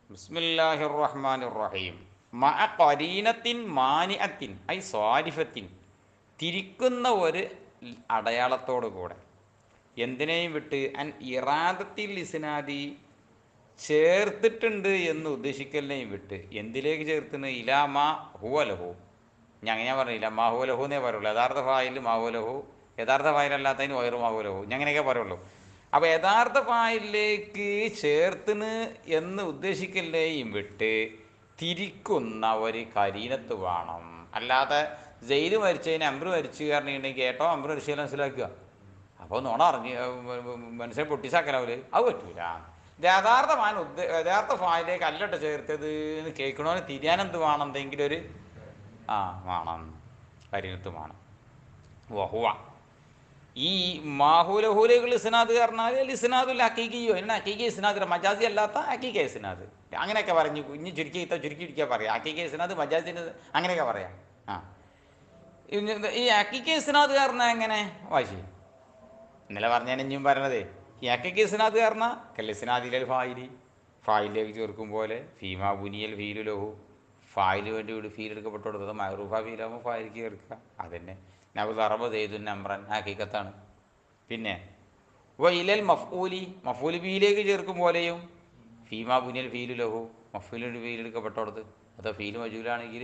ബിസ്മില്ലാഹിർ റഹ്മാനിർ റഹീം. മഅ ഖരീനത്തിൻ മാനിഅത്തിൻ ഐ സ്വാരിഫത്തിൻ, തിരിക്കുന്ന ഒരു അടയാളത്തോടു കൂടെ എന്തിനേയും വിട്ട് അൻ ഇറാദത്തിൽ ഇസ്നാദി, ചേർത്തിട്ടുണ്ട് എന്ന് ഉദ്ദേശിക്കലിനെയും വിട്ട് എന്തിലേക്ക് ചേർത്തുന്നത്? ഇലാ മാ ഹുവ ലഹു. ഞാൻ പറഞ്ഞില്ല മാ ഹുവ ലഹു എന്നേ പറയുള്ളൂ. യഥാർത്ഥ ഫായിൽ മാ ഹുവ ലഹു, യഥാർത്ഥ ഫായിലല്ലാത്തതിന് വയറു മാ ഹുവ ലഹു, അങ്ങനെയൊക്കെ പറയുള്ളൂ. അപ്പോൾ യഥാർത്ഥ ഫായിലേക്ക് ചേർത്തിന് എന്ന് ഉദ്ദേശിക്കലിനെയും വിട്ട് തിരിക്കുന്ന ഒരു കരീനത്ത് വേണം. അല്ലാതെ ജയില് മരിച്ചതിന് അമ്രു മരിച്ചു കാരണമുണ്ടെങ്കിൽ കേട്ടോ അമ്രു മരിച്ചാൽ മനസ്സിലാക്കുക. അപ്പോൾ നുണ അറിഞ്ഞ് മനുഷ്യനെ പൊട്ടിച്ചാക്കലാവല് അത് പറ്റൂല. യഥാർത്ഥ ഫായിലേക്ക് അല്ലട്ട ചേർത്തത് എന്ന് കേൾക്കണോന്ന് തിരിയാനെന്ത് വേണം? എന്തെങ്കിലും ഒരു വേണം, കരീനത്ത് വേണം. വഹുവ ഈ മാഹുലഹുലേക്ക് ഇസ്നാദ് പറഞ്ഞാൽ ഇസ്നാദുൽ ഹഖീഖിയോ എന്ന ഹഖീഖി ഇസ്നാദ്, മജാസി അല്ലാത്ത ഹഖീഖ ഇസ്നാദ്, അങ്ങനെയൊക്കെ പറഞ്ഞു. ഇനി ചുരുക്കി പറയാം. ഹഖീഖ ഇസ്നാദ്, മജാസിൻ്റെ അങ്ങനെയൊക്കെ പറയാം. ഈ ഹഖീഖ ഇസ്നാദ് പറഞ്ഞാൽ എങ്ങനെ വാശി ഇന്നലെ പറഞ്ഞാൽ ഇനിയും പറയണത്. ഈ ഹഖീഖ ഇസ്നാദ് പറഞ്ഞാൽ കല്ലിസ്നാദിലൽ ഫായിലി, ഫായിലേക്ക് ചേർക്കും പോലെ ഫീമാ ബുനിയൽ ഫീലു ലഹു, ഫായില് വേണ്ടി വീട് ഫീൽ എടുക്കപ്പെട്ടു കൊടുത്തത് മഹറൂഫ ഫീലാകുമ്പോൾ ഫായിലേക്ക് ചേർക്കുക. അതന്നെ നബുൽ അറബ് സെയ്ദുൻ നമ്രൻ ഹഖീഖത്താണ്. പിന്നെ ഇലൽ മഫ്ഊലി, മഫ്ഊൽ ബിയിലേക്ക് ചേർക്കും പോലെയും ഫീമാ ബുനിയൽ ഫീലു ലഹു, മഫ്ഊലിൻ്റെ ഫീൽ എടുക്കപ്പെട്ടോടത്ത്. അത് ഫീൽ മജൂലാണെങ്കിൽ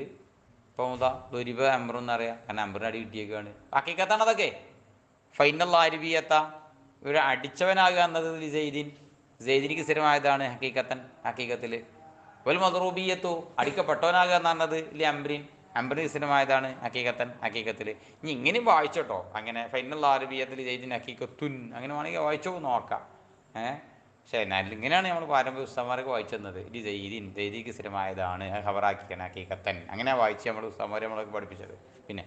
ഇപ്പോൾ ദുരിബ അമ്രു എന്നറിയാം, കാരണം അമ്രിന് അടി കിട്ടിയേക്കാണ്. ഹഖീഖത്താണ് അതൊക്കെ. ഫൈനൽ ആരിബിയത്ത, ഒരു അടിച്ചവനാകുക എന്നത് സെയ്ദിനിക്ക് സ്ഥിരമായതാണ് ഹഖീഖത്തിൽ. വൽ മദ്റൂബിയത്തു, അടിക്കപ്പെട്ടവനാകുക എന്ന് പറഞ്ഞത് അമ്രിന് സ്ഥിരമായതാണ് ഹഖീഖത്തിൽ. ഇനി ഇങ്ങനെയും വായിച്ചോട്ടോ. അങ്ങനെ ഫൈനൽ ആരിബിയത്തിൽ സെയ്ദിൻ ഹഖീഖത്തുൻ അങ്ങനെ വേണമെങ്കിൽ വായിച്ചോ നോക്കാം. പക്ഷേ എന്നാൽ ഇങ്ങനെയാണ് നമ്മൾ പാരമ്പര്യ ഉസ്താമാരൊക്കെ വായിച്ചെന്നത്. ഇത് സെയ്ദിക്ക് സ്ഥിരമായതാണ് ഖബറാക്കിക്കാൻ ഹഖീഖത്തൻ, അങ്ങനെ വായിച്ച് നമ്മൾ ഉസ്താമാരെ നമ്മളൊക്കെ പഠിപ്പിച്ചത്. പിന്നെ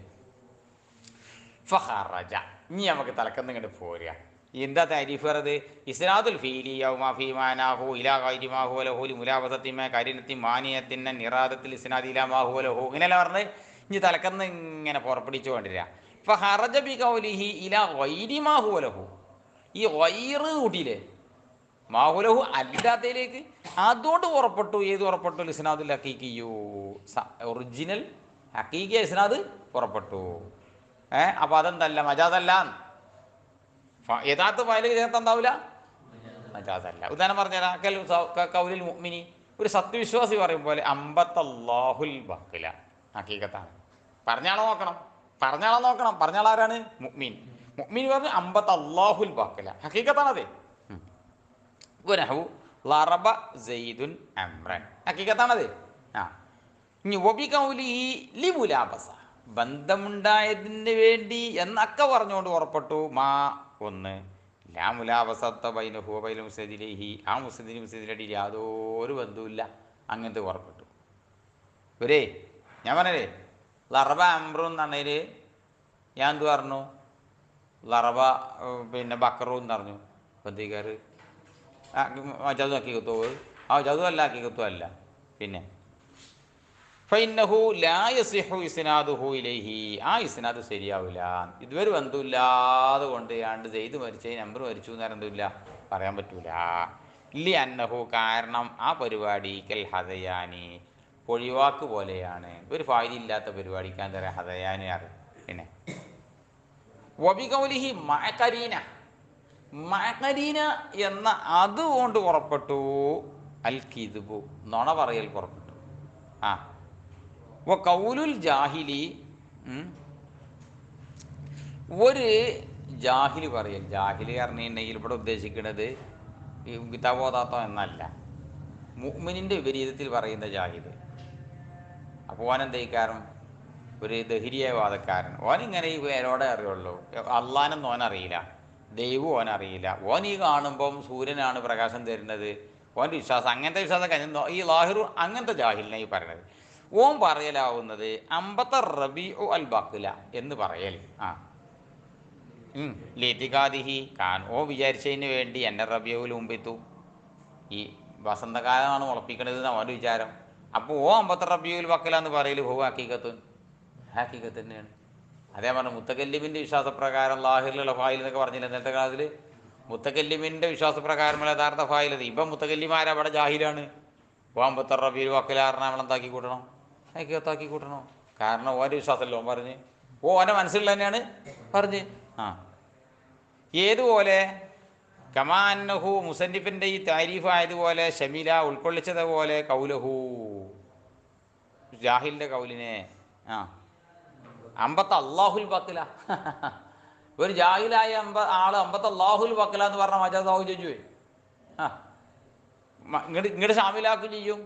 ഫഖറജ, ഇനി നമുക്ക് തലക്കന്ന് ഇങ്ങോട്ട് പോരുക. എന്താ താരീഫ് പറഞ്ഞത്? ഇസ്നാദുൽ ഫീലി യൗമാ ഫീമാനാഹു ഇലാ ഗൈരി മാ ഹുവ ലഹു മുലാബസത്തിമ കരിനത്തി മാനിയത്തിൻ നിറാദത്തിൽ ഇസ്നാദി ഇലാ മാ ഹുവ ലഹു, ഇങ്ങനെയല്ല പറഞ്ഞത്. ഇനി തലക്കന്ന് ഇങ്ങനെ പുറപ്പെടിച്ചു കൊണ്ടിരിക്കുക. ഫഖറജ ബി ഖൗലിഹി ഇലാ ഗൈരി മാ ഹുവ ലഹു, ഈ ഗൈറ് കൂട്ടിയില്ലേ മാ ഹുവ ലഹു അല്ലാത്തതിലേക്ക്, അതുകൊണ്ട് പുറപ്പെട്ടു. ഏത് പുറപ്പെട്ടു? ഇസ്നാദുൽ ഹഖീഖിയു, ഒറിജിനൽ ഹഖീഖി ഇസ്നാദ് പുറപ്പെട്ടു. അപ്പോൾ അതെന്തല്ല, മജാസല്ല. യഥാർത്ഥ ഫയലിൽ ചേർത്തെന്താവില്ല, മജാസല്ല. ഉദാഹരണം പറഞ്ഞുതരാം. കൗലിൽ മുഅ്മിനി, ഒരു സത്യവിശ്വാസി പറയും പോലെ അമ്പത്തല്ലാഹുൽ ബഖില, ഹഖീഖത്താണ്. പറഞ്ഞാളെ നോക്കണം. പറഞ്ഞാളാരാണ്? മുഅ്മിൻ പറഞ്ഞു അമ്പത്തല്ലാഹുൽ ബഖില, ഹഖീഖത്താണത്. ലറബ സെയ്ദുൻ അംറൻ, ഹഖീഖത്താണത്. ഇനി വബി കൗലിഹി ലി മുലാബസ, ബന്ധമുണ്ടായതിന് വേണ്ടി എന്നൊക്കെ പറഞ്ഞുകൊണ്ട് പുറപ്പെട്ടു. മാ ഒന്ന് ലാ മുലാബസത്ത ബൈനഹു വബൈന മുസ്തദിലിഹി, ആ മുസ്തദിന്റെ അടിയിൽ യാതൊരു ബന്ധവുമില്ല, അങ്ങനത്തെ പുറപ്പെട്ടു. ഞാൻ പറഞ്ഞേ ലറബ അംറു എന്നതിൽ ഞാൻ എന്ത് പറഞ്ഞു? ലറബ ബക്കറു എന്ന് പറഞ്ഞു. ബന്ധിക്കാർ മജാദു ഹഖീഖത്തോ? മജാദു അല്ല, ഹഖീഖത്തും അല്ല. പിന്നെ ഫൈന്നഹു ലാ യസിഹു ഇസ്നാദുഹു ഇലൈഹി, ആ ഇസ്നാദ് ശരിയാവില്ല. ഇതുവരെ ബന്ധമില്ലാതെ കൊണ്ട് സെയ്ദ് മരിച്ചതിന് അമ്രു മരിച്ചു എന്ന് എന്തില്ല പറയാൻ പറ്റൂല. ഇല്ലി അന്നഹു, കാരണം ആ പരിപാടി കൽ ഹദയാനി, പൊഴിവാക്ക് പോലെയാണ്. ഒരു ഫായിലില്ലാത്ത പരിപാടിക്കാൻ എന്താ പറയുക? ഹദയാനി അറിയും. പിന്നെ വബി കൗലിഹി മഅകരീന എന്ന അതുകൊണ്ട് പുറപ്പെട്ടു. അൽ കിദ്ബു, നുണ പറയൽ പുറപ്പെട്ടു. കൗലുൽ ജാഹിലി, ഒരു ജാഹിലി പറയൽ. ജാഹിലി പറഞ്ഞിട്ടുണ്ടെങ്കിൽ ഇവിടെ ഉദ്ദേശിക്കുന്നത് ഈ കിതാബോധാത്തം എന്നല്ല, മുഅ്മിനിൻ്റെ വിപരീതത്തിൽ പറയുന്ന ജാഹില്. അപ്പോൾ ഓനെന്തേക്കാരൻ? ഒരു ദഹിരിയ വാദക്കാരൻ. ഓനിങ്ങനെ ഈ പേരോടെ അറിയുള്ളൂ, അള്ളാനെന്ന് ഓനറിയില്ല, ദൈവം ഓനറിയില്ല. ഓൻ ഈ കാണുമ്പം സൂര്യനാണ് പ്രകാശം തരുന്നത്, ഓൻ്റെ വിശ്വാസം അങ്ങനത്തെ വിശ്വാസം. ഈ ലാഹിറു അങ്ങനത്തെ ജാഹിലിനെ ഈ പറയുന്നത്. ഓൻ പറയലാവുന്നത് അമ്പത്ത റബീഉ അൽ ബഖില എന്ന് പറയൽ. ലിതികാദിഹി, ഓ വിചാരിച്ചതിന് വേണ്ടി എന്നെ റബിയുൽ മുമ്പിത്തു, ഈ വസന്തകാലമാണ് മുളപ്പിക്കണത് എന്ന് അവൻ്റെ വിചാരം. അപ്പോൾ അമ്പത്ത റബിയുൽ ബഖില എന്ന് പറയൽ ഹോ ഹഖീഖത്ത് തന്നെയാണ്. അതേ പറഞ്ഞ മുത്തക്കല്ലിമിൻ്റെ വിശ്വാസപ്രകാരം ലാഹിറിലുള്ള ഫായിൽ എന്നൊക്കെ പറഞ്ഞില്ല ഇന്നത്തെ കാലത്തിൽ. മുത്തക്കല്ലിമിൻ്റെ വിശ്വാസപ്രകാരമുള്ള യഥാർത്ഥ ഫായിൽ. ഇപ്പം മുത്തക്കല്ലിമാരവിടെ ജാഹിലാണ്. അമ്പത്തർ റബീൽ വക്കലാറിനെ നമ്മളെന്താക്കി കൂട്ടണം, ഹക്കീക്കത്താക്കി കൂട്ടണം. കാരണം ഓൻ്റെ വിശ്വാസമല്ലോ ഓൻ പറഞ്ഞ്, ഓൻ്റെ മനസ്സിലുള്ള തന്നെയാണ് പറഞ്ഞ്. ആ ഏതുപോലെ കമാന്നഹു മുസന്നിഫിൻ്റെ ഈ താരീഫ് ആയതുപോലെ ഷമീല ഉൾക്കൊള്ളിച്ചതുപോലെ കൗലഹു ജാഹിലിൻ്റെ കൗലിനെ അമ്പത്ത് അള്ളാഹുൽ ബക്കല ഒരു ജാഹിലായ ആള് അമ്പത്ത് അള്ളാഹുൽ ബക്കല എന്ന് പറഞ്ഞാൽ മജാദാഹു ചോദിച്ചു ഇങ്ങോട്ട് ഷാമിലാക്കും ചെയ്യും.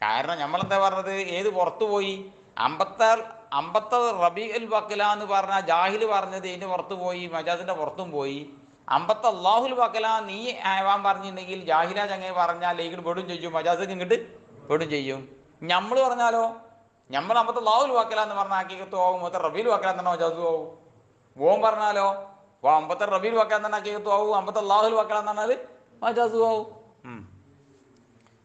കാരണം നമ്മളെന്താ പറഞ്ഞത്, ഏത് പുറത്തു പോയി അമ്പത്ത റബീ അൽ ബക്കല എന്ന് പറഞ്ഞാൽ ജാഹില് പറഞ്ഞത് ഇതിൻ്റെ പുറത്ത് പോയി, മജാദിൻ്റെ പുറത്തും പോയി. അമ്പത്ത് അള്ളാഹുൽ ബക്കല നീ ആവാൻ പറഞ്ഞിട്ടുണ്ടെങ്കിൽ ജാഹില ചങ്ങനെ പറഞ്ഞാൽ ഇങ്ങോട്ട് പെടും ചെയ്യും, മജാദ് ഇങ്ങോട്ട് പെടും ചെയ്യും. നമ്മൾ പറഞ്ഞാലോ, നമ്മൾ അമ്പത്ത് അള്ളാഹുൽ ബക്കല എന്ന് പറഞ്ഞാൽ ഹക്കീക്കത്ത് ആവും, മൊത്തം റബീൽ ബക്കല എന്ന് പറഞ്ഞാൽ മജാദും ആവും. ഓം പറഞ്ഞാലോ അമ്പത്തെ റബീൽ ബക്കല എന്ന് പറഞ്ഞാൽ ഹക്കീക്കത്തും ആവും, അമ്പത്ത് അള്ളാഹുൽ ബക്കല എന്ന് പറഞ്ഞാൽ മജാദും ആവും.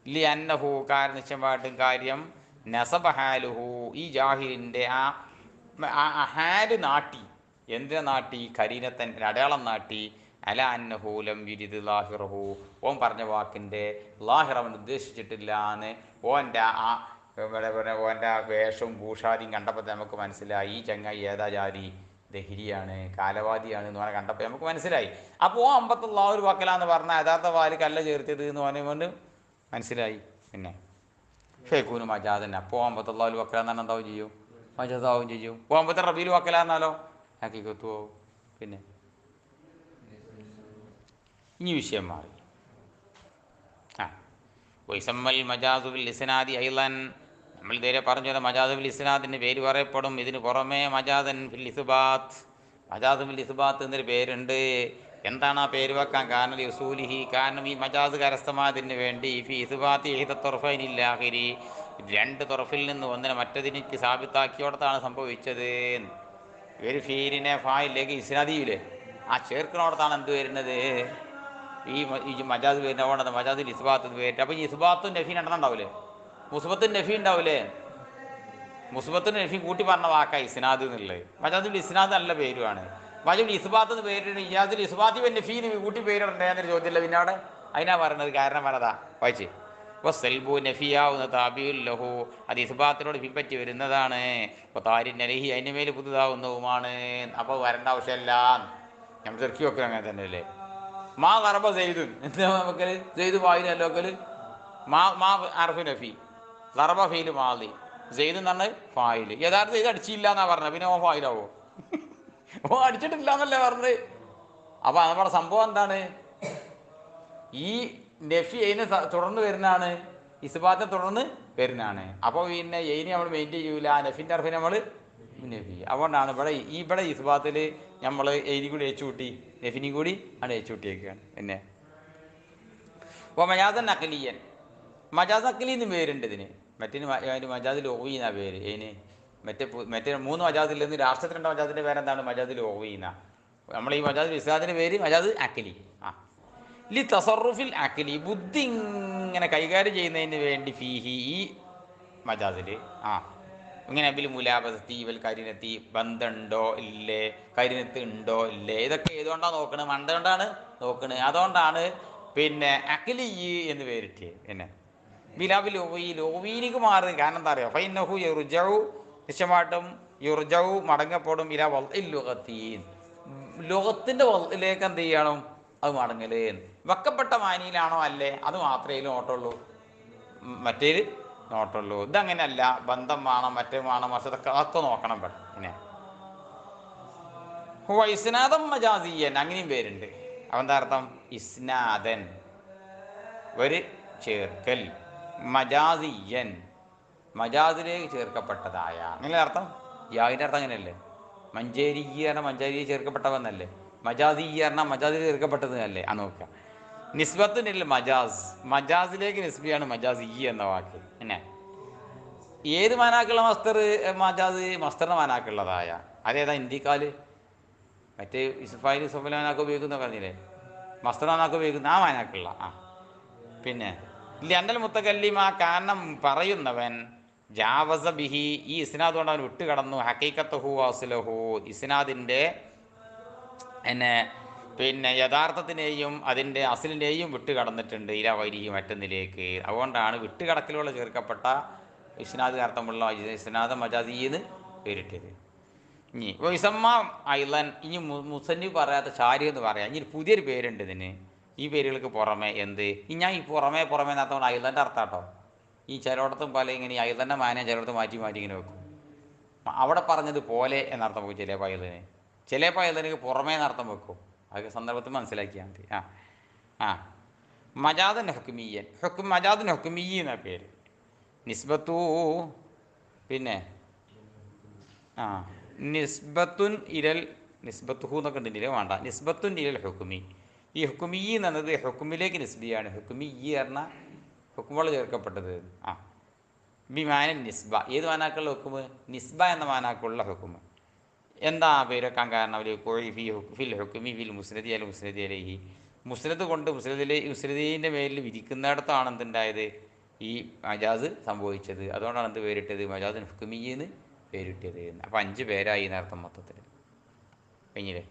ലിഅന്നഹു കാരണം നിശ്ചയമായിട്ടും കാര്യം നസബഹാലുഹു ഈ ജാഹിലിൻ്റെ ആ ഹാല് നാട്ടി, എന്തിനെ നാട്ടി, കരീനത്തൻ അടയാളം നാട്ടി, അല അന്നഹു ലം യുരിദ് ലാഹിറഹു ഓൻ പറഞ്ഞ വാക്കിൻ്റെ ലാഹിർ അവൻ ഉദ്ദേശിച്ചിട്ടില്ല എന്ന് ഓൻ്റെ ഓൻ്റെ വേഷവും ഭൂഷാദിയും കണ്ടപ്പോൾ നമുക്ക് മനസ്സിലായി ഈ ചങ്ങായി ഏതാ ജാതി, ദഹിരിയാണ്, കാലവാദിയാണ് എന്ന് പറഞ്ഞാൽ കണ്ടപ്പോൾ നമുക്ക് മനസ്സിലായി. അപ്പോൾ അമ്പത്തുള്ളാഹുൽ വക്കല എന്ന് പറഞ്ഞാൽ യഥാർത്ഥ വാലിക്ക് അല്ല ചേർത്തത് എന്ന് പറഞ്ഞുകൊണ്ട് മനസ്സിലായി. പിന്നെ ഫേക്കൂന് മജാദന്നെ അപ്പോൾ അമ്പത്തുള്ളാഹുൽ വക്കല എന്ന് പറഞ്ഞാൽ എന്താവും ചെയ്യും, മജാദാവും ചെയ്യും. അമ്പത്തെ റബീൽ വക്കല എന്നാലോ ഹക്കീക്കത്തു ആവും. പിന്നെ ഇനി വിഷയം മാറി. വൈസമ്മൽ മജാദു ബിൽ ഇസ്നാദി ഐളൻ നമ്മൾ ഇതുവരെ പറഞ്ഞു മജാദു ബിൽ ഇസ്നാദിൻ്റെ പേര് പറയപ്പെടും. ഇതിന് പുറമേ മജാദൻ ഫിൽ ഇസ്ബാത്ത്, മജാദ് ബിൽ ഇസ്ബാത്ത് എന്നൊരു പേരുണ്ട്. എന്താണ് ആ പേര് വെക്കാൻ കാരണം, യുസൂലിഹി കാരണം ഈ മജാദ് കരസ്ഥമായതിന് വേണ്ടി ഫി ഇസ്ബാത്തി തൊറഫൈനില്ലാഹിരി രണ്ട് തൊറഫിൽ നിന്ന് ഒന്നിനെ മറ്റതിനിക്ക് സാബിത്താക്കിയോടത്താണ് സംഭവിച്ചത്. ഒരു ഫീലിനെ ഫായിലേക്ക് ഇസ്നാദിയില്ലേ ആ ചേർക്കണോടത്താണ് എന്ത് വരുന്നത്, ഈ മജാദ് വരുന്ന ഓണത് മജാദിൽ ഇസ്ബാത്ത് പേരിട്ട്. അപ്പോൾ ഈ ഇസ്ബാത്തും നഫീൻ രണ്ടെണ്ണുണ്ടാവില്ലേ, മുസ്ബത്തും നഫീ ഉണ്ടാവില്ലേ, മുസ്ബത്തും നഫീ കൂട്ടി പറഞ്ഞ വാക്കാ ഇസ്നാദ് എന്നുള്ളത്. മജാദുൽ ഇസ്നാദ് നല്ല പേരുമാണ്. മജുൽ ഇസ്ബാത്ത് എന്ന് പേരിട്ട് ഇജാദുൽ ഇസ്ബാത്തി നഫീന് കൂട്ടി പേരിടണ്ടേ എന്നൊരു ചോദ്യമല്ല പിന്നെ അവിടെ. അതിനാ പറയുന്നത്, കാരണം പറഞ്ഞതാ വായിച്ച് അപ്പോൾ സെൽബു നഫിയാവുന്ന താബിയുൽ ലഹു അത് ഇസ്ബാത്തിനോട് പിൻപറ്റി വരുന്നതാണ്. അപ്പോൾ താരി നലഹി അതിൻ്റെ മേൽ പുതുതാവുന്നതുമാണ്. അപ്പോൾ വരേണ്ട ആവശ്യമില്ല. നമ്മൾ ചെറുക്കി വെക്കുക അങ്ങനെ തന്നെ അല്ലേ. മാ കറബ സെയ്ദുൻ എന്താ വെക്കൽ, സെയ്ദ് വായിലല്ലോ വെക്കൽ. മാ അർഫു നഫി ലറബ ഫീല് മാലി സെയ്ദ് എന്ന് പറഞ്ഞാൽ ഫായിൽ. യഥാർത്ഥ സെയ്ദ് അടിച്ചില്ല എന്നാ പറഞ്ഞത്, പിന്നെ ഓ ഫായിലാവോ, ഓ അടിച്ചിട്ടില്ല എന്നല്ലേ പറഞ്ഞത്. അപ്പോൾ നമ്മുടെ സംഭവം എന്താണ്, ഈ നഫി അതിനെ തുടർന്ന് വരുന്നതാണ്, ഇസ്ബാത്തിനെ തുടർന്ന് വരുന്നതാണ്. അപ്പോൾ പിന്നെ എയിനെ നമ്മൾ മെയിൻറ്റെയിൻ ചെയ്യൂല, നഫിൻ്റെ അർഫിനെ നമ്മൾ നഫി. അതുകൊണ്ടാണ് ഇവിടെ ഇസ്ബാത്തിൽ നമ്മൾ എയിനി കൂടി ഏച്ചുകൂട്ടി നഫിനും കൂടി ആണ് ഏച്ചുകൂട്ടിയേക്കാണ്. പിന്നെ അപ്പോൾ മജാദൻ അഖലിയൻ, മജാദ് അഖലി എന്ന് പേരുണ്ട് ഇതിന്. മറ്റേ മജാദിൽ ഓവീന പേര്. അതിന് മറ്റേ 3 മജാദിൽ നിന്ന് രാഷ്ട്രത്തിലുണ്ട മജാദിൻ്റെ പേരെന്താണ്, മജാദിൽ ഓവീന. നമ്മൾ ഈ മജാദുൽ ഇസ്ലാദിൻ്റെ പേര് മജാദ് അഖലി. ലി തസറുഫിൽ അഖലി ബുദ്ധി ഇങ്ങനെ കൈകാര്യം ചെയ്യുന്നതിന് വേണ്ടി ഫീഹി ഈ മജാദിൽ ഇങ്ങനെ ബിൽ മുലാബത്തി ഇവൽ കരിനെത്തി ബന്ധമുണ്ടോ ഇല്ലേ, കരിനെത്ത് ഉണ്ടോ ഇല്ലേ, ഇതൊക്കെ ഏതുകൊണ്ടാണ് നോക്കണത്, മണ്ട കൊണ്ടാണ് നോക്കണത്. അതുകൊണ്ടാണ് പിന്നെ അഖലി എന്ന് പേരിട്ട്. പിന്നെ ബിലാബിൽ ലോവീനിക്ക് മാറുന്നത് കാരണം എന്താ പറയുക, ഫൈനഹു യുർജഉ നിശ്ചയമായിട്ടും യുർജഉ മടങ്ങപ്പെടും ഇല വൽഇൽ ലുഗത്തീൻ ലോകത്തിൻ്റെ വൽഇലേക്ക് എന്ത് ചെയ്യണം, അത് മടങ്ങല്. വെക്കപ്പെട്ട മാനിയിലാണോ അല്ലേ അത് മാത്രമേ നോട്ടുള്ളൂ, മറ്റേ നോട്ടുള്ളൂ. ഇതങ്ങനെയല്ല, ബന്ധം വേണം, മറ്റേ വേണം, മറ്റതൊക്കെ നോക്കണം. പിന്നെ ഇസ്നാദൻ മജാസിയൻ അങ്ങനെയും പേരുണ്ട്. അവൻ്റെ അർത്ഥം ഇസ്നാദൻ ഒരു ചേർക്കൽ, മജാസിയൻ മജാസിലേക്ക് ചേർക്കപ്പെട്ടതായ, അങ്ങനെ അർത്ഥം. യാതിൻ്റെ അർത്ഥം അങ്ങനെയല്ലേ, മഞ്ചേരി പറഞ്ഞാൽ മഞ്ചേരി ചേർക്കപ്പെട്ടവന്നല്ലേ, മജാസി പറഞ്ഞാൽ മജാസിൽ ചേർക്കപ്പെട്ടത് അല്ലേ. ആ നോക്കുക, നിസ്ബത്തിൻ്റെ മജാസ്, മജാസിലേക്ക് നിസ്ബിയാണ് മജാസി എന്ന വാക്ക്. പിന്നെ ഏത് മാനാക്കുള്ള മസ്തർ മജാസ്, മസ്തറിൻ്റെ മാനാക്കുള്ളതായ അതേതാ ഇന്ത്യക്കാല്, മറ്റേ ഇസ്ഫായിൽ സുഫലാനാക്ക് ഉപയോഗിക്കുന്ന പറഞ്ഞില്ലേ, മസ്തറാനാക്ക് ഉപയോഗിക്കുന്ന ആ മാനാക്കുള്ള. പിന്നെ അന്നൽ മുത്തകല്ലിമ കാരണം പറയുന്നവൻ ജാവസ ബിഹി ഈ ഇസ്നാദ് കൊണ്ട് അവൻ വിട്ടുകടന്നു ഹക്കീക്കത്തഹു അസ്ലഹു ഇസ്നാദിൻ്റെ പിന്നെ യഥാർത്ഥത്തിനെയും അതിൻ്റെ അസിലിനെയും വിട്ട് കടന്നിട്ടുണ്ട് ഇല വൈരിഹി മറ്റൊന്നിലേക്ക്. അതുകൊണ്ടാണ് വിട്ടുകടക്കിലൂടെ ചേർക്കപ്പെട്ട ഇസ്നാദ് അർത്ഥമുള്ള ഇസ്നാദ മജാസിന്ന് പേരിട്ടത്. ഇനി ഇസമ്മ ഐലൻ, ഇനി മുസന്നിഫ് പറയാത്ത ഷാരി എന്ന് പറയാം. ഇനി പുതിയൊരു പേരുണ്ട് ഇതിന്, ഈ പേരുകൾക്ക് പുറമെ എന്ത്, ഞാൻ ഈ പുറമേ എന്നർത്ഥം ഐലൻ്റെ അർത്ഥം കേട്ടോ. ഈ ചിലയിടത്തും പല ഇങ്ങനെ ഐലൻ്റെ മാനെ ചിലയിടത്ത് മാറ്റി ഇങ്ങനെ വെക്കും. അവിടെ പറഞ്ഞത് പോലെ എന്നർത്ഥം വെക്കും ചില പൈലന്, ചില പൈലന് പുറമേ എന്നർത്ഥം വെക്കും. അതൊക്കെ സന്ദർഭത്തിൽ മനസ്സിലാക്കിയാൽ മതി. മജാദൻ ഹുക്കുമിയൻ, മജാദുൻ ഹുക്കുമിയ എന്ന പേര്. നിസ്ബത്തു പിന്നെ നിസ്ബത്തുൻ ഇരൽ നിസ്ബത്തുഹു എന്നൊക്കെ ഉണ്ടെങ്കിൽ വേണ്ട, നിസ്ബത്തുൻ ഇരൽ ഹുക്കുമി. ഈ ഹുക്കുമി എന്നത് ഹുക്കുമിലേക്ക് നിസ്ബിയാണ്. ഹുക്കുമി പറഞ്ഞാൽ ഹുക്കുമുകൾ ചേർക്കപ്പെട്ടത്. ബിമാന നിസ്ബ, ഏത് മാനാക്കുള്ള ഹുക്കുമ്? നിസ്ബ എന്ന മാനാക്കുള്ള ഹുക്കുമ്. എന്താ പേരൊക്കാൻ കാരണം? അവർ ഫിൽ ഹുക്കുമി ഫിൽ മുസ്നദി അൽ മുസ്നദി അലൈഹി, മുസ്നദ് കൊണ്ട് മുസ്നദീൻ്റെ മേലിൽ വിധിക്കുന്നിടത്താണ് എന്തുണ്ടായത്? ഈ മജാസ് സംഭവിച്ചത്. അതുകൊണ്ടാണ് എന്ത് പേരിട്ടത്? മജാദുൻ ഹുക്കുമി എന്ന് പേരിട്ടത്. അപ്പോൾ 5 പേരായി എന്നർത്ഥം മൊത്തത്തിൽ. കഴിഞ്ഞില്ലേ?